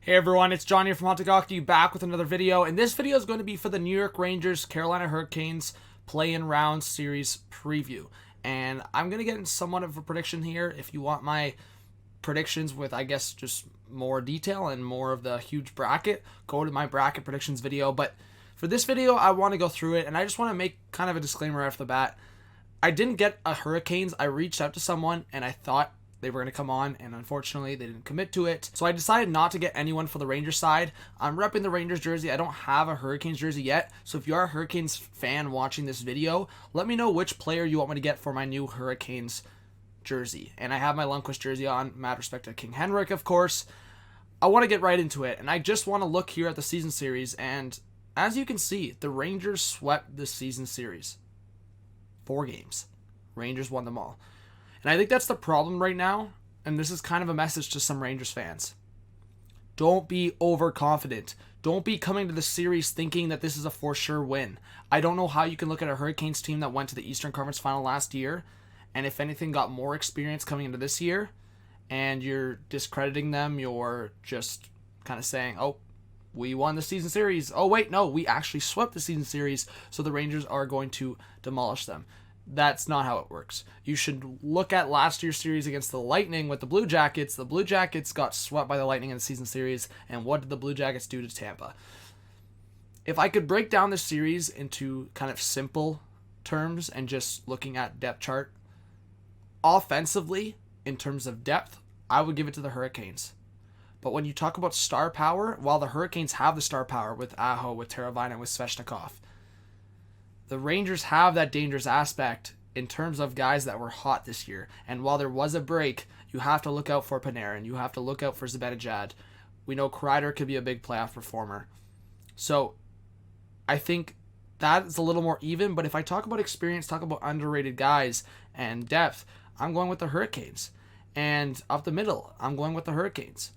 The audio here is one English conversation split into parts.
Hey everyone, it's John here from Hockey, back with another video, and this video is going to be for the New York Rangers Carolina Hurricanes play-in round series preview. And I'm going to get in somewhat of a prediction here. If you want my predictions with, I guess, just more detail and more of the huge bracket, go to my bracket predictions video. But for this video, I want to go through it, and I just want to make kind of a disclaimer right off the bat. I didn't get a Hurricanes. I reached out to someone, and I thought they were going to come on, and unfortunately they didn't commit to it. So I decided not to get anyone for the Rangers side. I'm repping the Rangers jersey. I don't have a Hurricanes jersey yet. So if you are a Hurricanes fan watching this video, let me know which player you want me to get for my new Hurricanes jersey. And I have my Lundqvist jersey on, mad respect to King Henrik, of course. I want to get right into it, and I just want to look here at the season series, and as you can see, the Rangers swept the season series. 4 games. Rangers won them all. And I think that's the problem right now, and this is kind of a message to some Rangers fans. Don't be overconfident. Don't be coming to the series thinking that this is a for sure win. I don't know how you can look at a Hurricanes team that went to the Eastern Conference Final last year, and if anything got more experience coming into this year, and you're discrediting them, you're just kind of saying, oh, we won the season series. Oh, wait, no, we actually swept the season series, so the Rangers are going to demolish them. That's not how it works. You should look at last year's series against the Lightning with the Blue Jackets. The Blue Jackets got swept by the Lightning in the season series, and what did the Blue Jackets do to Tampa? If I could break down this series into kind of simple terms and just looking at depth chart, offensively, in terms of depth, I would give it to the Hurricanes. But when you talk about star power, while the Hurricanes have the star power with Aho, with Teravainen, with Svechnikov, the Rangers have that dangerous aspect in terms of guys that were hot this year. And while there was a break, you have to look out for Panarin. You have to look out for Zibanejad. We know Kreider could be a big playoff performer. So I think that is a little more even. But if I talk about experience, talk about underrated guys and depth, I'm going with the Hurricanes. And up the middle, I'm going with the Hurricanes.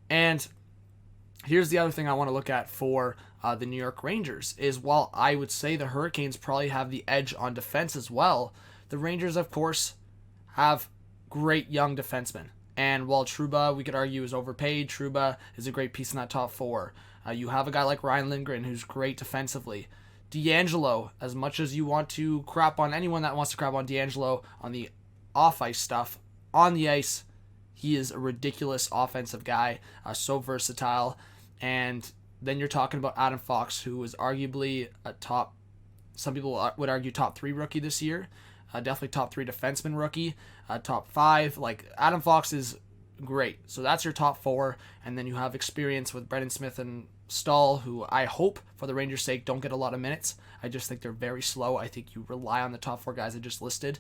And here's the other thing I want to look at for the New York Rangers is while I would say the Hurricanes probably have the edge on defense as well, the Rangers, of course, have great young defensemen. And while Trouba, we could argue, is overpaid, Trouba is a great piece in that top 4. You have a guy like Ryan Lindgren who's great defensively. D'Angelo, as much as you want to crap on anyone that wants to crap on D'Angelo on the off-ice stuff, on the ice, he is a ridiculous offensive guy, so versatile. And then you're talking about Adam Fox, who is arguably a top, some people would argue top 3 rookie this year. Definitely top 3 defenseman rookie. Top 5. Like, Adam Fox is great. So that's your top 4. And then you have experience with Brendan Smith and Stahl, who I hope, for the Rangers' sake, don't get a lot of minutes. I just think they're very slow. I think you rely on the top 4 guys I just listed.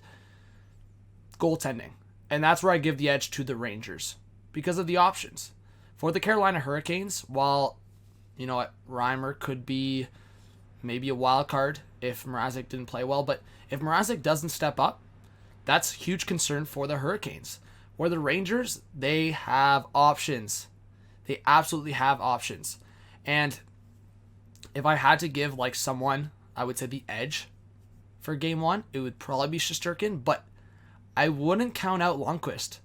Goaltending. And that's where I give the edge to the Rangers because of the options. For the Carolina Hurricanes, while, you know what, Reimer could be maybe a wild card if Mrazek didn't play well, but if Mrazek doesn't step up, that's huge concern for the Hurricanes. Where the Rangers, they have options. They absolutely have options. And if I had to give like someone, I would say the edge for game 1, it would probably be Shesterkin, but I wouldn't count out Lundqvist.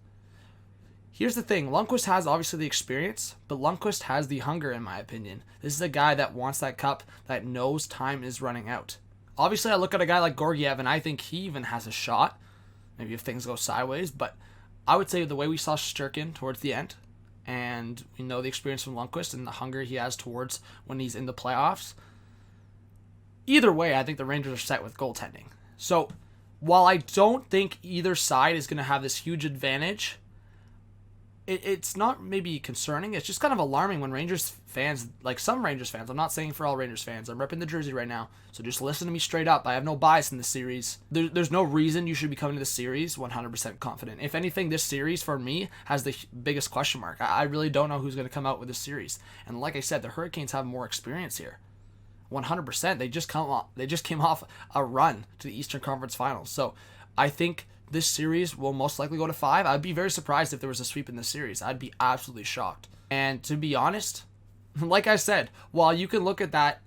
Here's the thing. Lundqvist has obviously the experience, but Lundqvist has the hunger, in my opinion. This is a guy that wants that cup, that knows time is running out. Obviously, I look at a guy like Gorgiev, and I think he even has a shot. Maybe if things go sideways, but I would say the way we saw Shesterkin towards the end, and we know the experience from Lundqvist and the hunger he has towards when he's in the playoffs. Either way, I think the Rangers are set with goaltending. So, while I don't think either side is going to have this huge advantage, it's not maybe concerning. It's just kind of alarming when Rangers fans, like some Rangers fans, I'm not saying for all Rangers fans, I'm repping the jersey right now, so just listen to me straight up. I have no bias in this series. There's no reason you should be coming to this series 100% confident. If anything, this series for me has the biggest question mark. I really don't know who's going to come out with this series. And like I said, the Hurricanes have more experience here. 100%. They just came off a run to the Eastern Conference Finals. So I think this series will most likely go to 5. I'd be very surprised if there was a sweep in this series. I'd be absolutely shocked. And to be honest, like I said, while you can look at that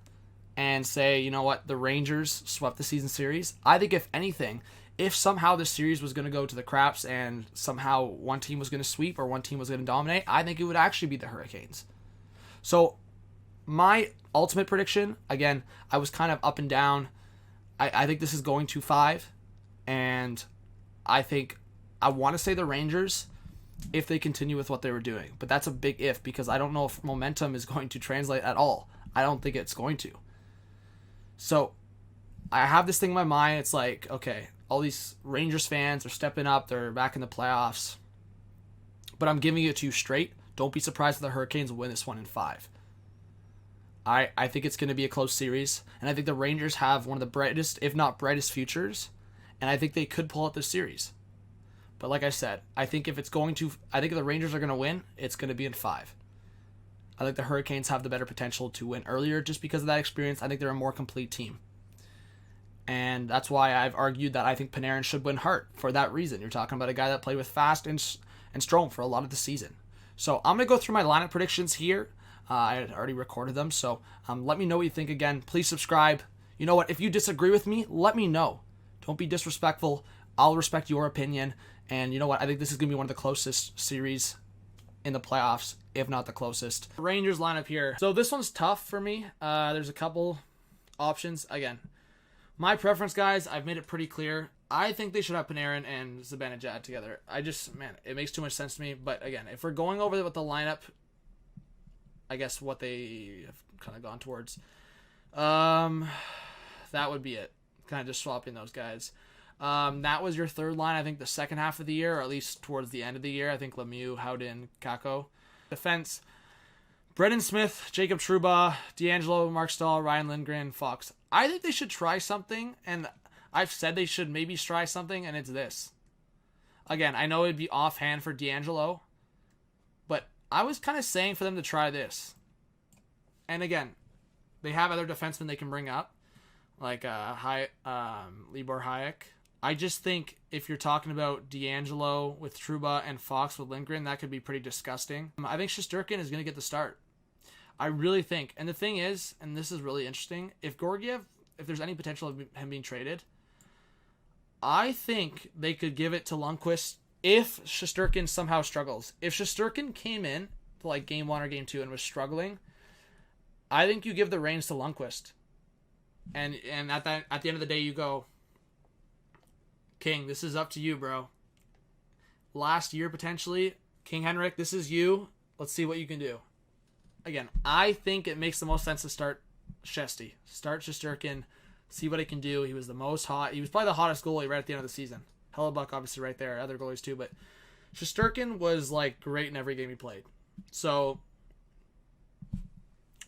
and say, you know what, the Rangers swept the season series, I think if anything, if somehow this series was going to go to the craps and somehow one team was going to sweep or one team was going to dominate, I think it would actually be the Hurricanes. So my ultimate prediction, again, I was kind of up and down. I think this is going to 5, and I want to say the Rangers if they continue with what they were doing. But that's a big if, because I don't know if momentum is going to translate at all. I don't think it's going to. So I have this thing in my mind. It's like, okay, all these Rangers fans are stepping up. They're back in the playoffs. But I'm giving it to you straight. Don't be surprised if the Hurricanes win this one in 5. I think it's going to be a close series. And I think the Rangers have one of the brightest, if not brightest, futures. And I think they could pull out this series. But like I said, I think if the Rangers are going to win, it's going to be in 5. I think the Hurricanes have the better potential to win earlier just because of that experience. I think they're a more complete team. And that's why I've argued that I think Panarin should win Hart for that reason. You're talking about a guy that played with Fast and Strome for a lot of the season. So I'm going to go through my lineup predictions here. I had already recorded them, so let me know what you think again. Please subscribe. You know what? If you disagree with me, let me know. Don't be disrespectful. I'll respect your opinion. And you know what? I think this is going to be one of the closest series in the playoffs, if not the closest. Rangers lineup here. So this one's tough for me. There's a couple options. Again, my preference, guys, I've made it pretty clear. I think they should have Panarin and Zibanejad together. It makes too much sense to me. But again, if we're going over with the lineup, I guess what they have kind of gone towards, that would be it. Kind of just swapping those guys. That was your third line, I think, the second half of the year, or at least towards the end of the year. I think Lemieux, Howden, Kakko. Defense, Brendan Smith, Jacob Trouba, D'Angelo, Mark Stahl, Ryan Lindgren, Fox. I think they should try something, and I've said they should maybe try something, and it's this. Again, I know it'd be offhand for D'Angelo, but I was kind of saying for them to try this. And again, they have other defensemen they can bring up, like Libor Hayek. I just think if you're talking about D'Angelo with Trouba and Fox with Lindgren, that could be pretty disgusting. I think Shesterkin is going to get the start. I really think. And the thing is, and this is really interesting, if there's any potential of him being traded, I think they could give it to Lundqvist if Shesterkin somehow struggles. If Shesterkin came in to like game 1 or game 2 and was struggling, I think you give the reins to Lundqvist. And at the end of the day, you go, King, this is up to you, bro. Last year, potentially, King Henrik, this is you. Let's see what you can do. Again, I think it makes the most sense to start Shesty. Start Shesterkin, see what he can do. He was the most hot. He was probably the hottest goalie right at the end of the season. Hellebuck, obviously, right there. Other goalies, too. But Shesterkin was, like, great in every game he played. So,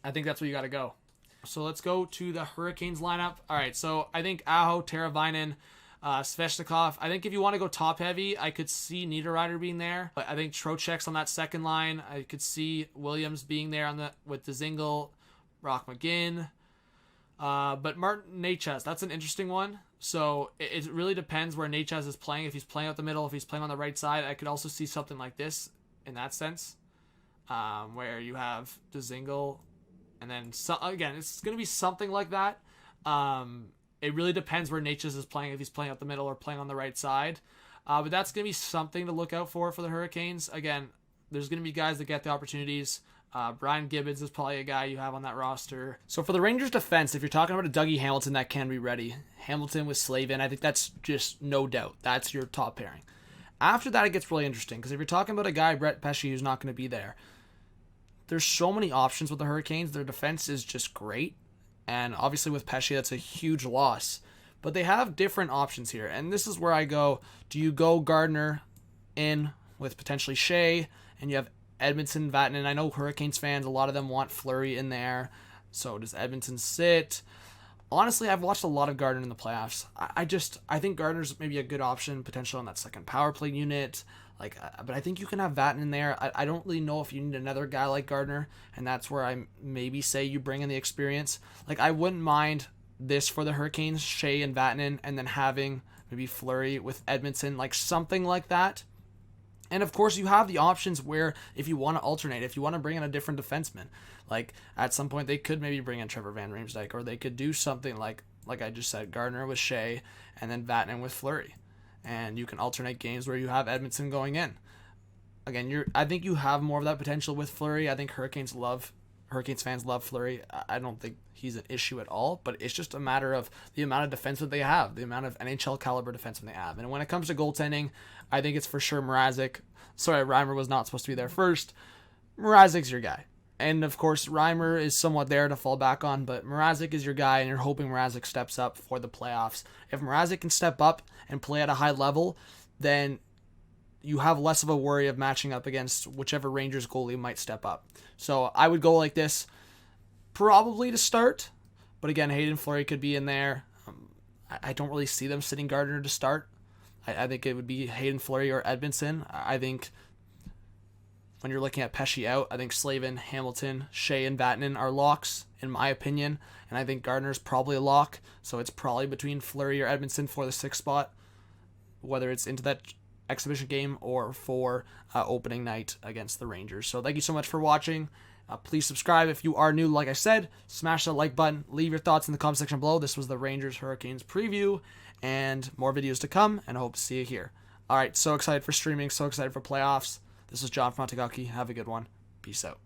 I think that's where you got to go. So, let's go to the Hurricanes lineup. All right, so I think Aho, Teravainen, Svechnikov. I think if you want to go top heavy, I could see Niederreiter being there. But I think Trocheck's on that second line. I could see Williams being there with Dzingel, Rock McGinn. But Martin Necas, that's an interesting one. So it really depends where Necas is playing. If he's playing out the middle, if he's playing on the right side, I could also see something like this in that sense, where you have Dzingel, and then again, it's going to be something like that. It really depends where Necas is playing, if he's playing out the middle or playing on the right side. But that's going to be something to look out for the Hurricanes. Again, there's going to be guys that get the opportunities. Brian Gibbons is probably a guy you have on that roster. So for the Rangers defense, if you're talking about a Dougie Hamilton that can be ready, Hamilton with Slavin, I think that's just no doubt. That's your top pairing. After that, it gets really interesting, because if you're talking about a guy, Brett Pesce, who's not going to be there, there's so many options with the Hurricanes. Their defense is just great. And obviously with Pesce, that's a huge loss. But they have different options here. And this is where I go, do you go Gardner in with potentially Shea, and you have Edmondson, Vatanen? I know Hurricanes fans, a lot of them want Fleury in there. So does Edmondson sit? Honestly, I've watched a lot of Gardner in the playoffs. I think Gardner's maybe a good option, potentially on that second power play unit. But I think you can have Vatanen in there. I don't really know if you need another guy like Gardner, and that's where I maybe say you bring in the experience. I wouldn't mind this for the Hurricanes, Shea and Vatanen, and then having maybe Fleury with Edmondson, something like that. And of course, you have the options where if you want to alternate, if you want to bring in a different defenseman, at some point they could maybe bring in Trevor Van Riemsdyk, or they could do something like I just said, Gardner with Shea and then Vatanen with Fleury. And you can alternate games where you have Edmondson going in. Again, I think you have more of that potential with Fleury. I think Hurricanes love Hurricanes fans love Fleury. I don't think he's an issue at all, but it's just a matter of the amount of defensemen they have, the amount of NHL caliber defensemen they have. And when it comes to goaltending, I think it's for sure Mrazek. Sorry, Reimer was not supposed to be there first. Mrazek's your guy. And of course, Reimer is somewhat there to fall back on, but Mrazek is your guy, and you're hoping Mrazek steps up for the playoffs. If Mrazek can step up and play at a high level, then you have less of a worry of matching up against whichever Rangers goalie might step up. So I would go like this, probably to start. But again, Hayden Fleury could be in there. I don't really see them sitting Gardner to start. I think it would be Hayden Fleury or Edmondson. I think when you're looking at Pesce out, I think Slavin, Hamilton, Shea, and Vatanen are locks, in my opinion. And I think Gardner's probably a lock. So it's probably between Fleury or Edmondson for the 6th spot, whether it's into that exhibition game or for opening night against the Rangers. So thank you so much for watching. Please subscribe if you are new. Like I said, smash that like button. Leave your thoughts in the comment section below. This was the Rangers Hurricanes preview, and more videos to come, and I hope to see you here. All right, so excited for streaming, so excited for playoffs. This is John from Hockey. Have a good one. Peace out.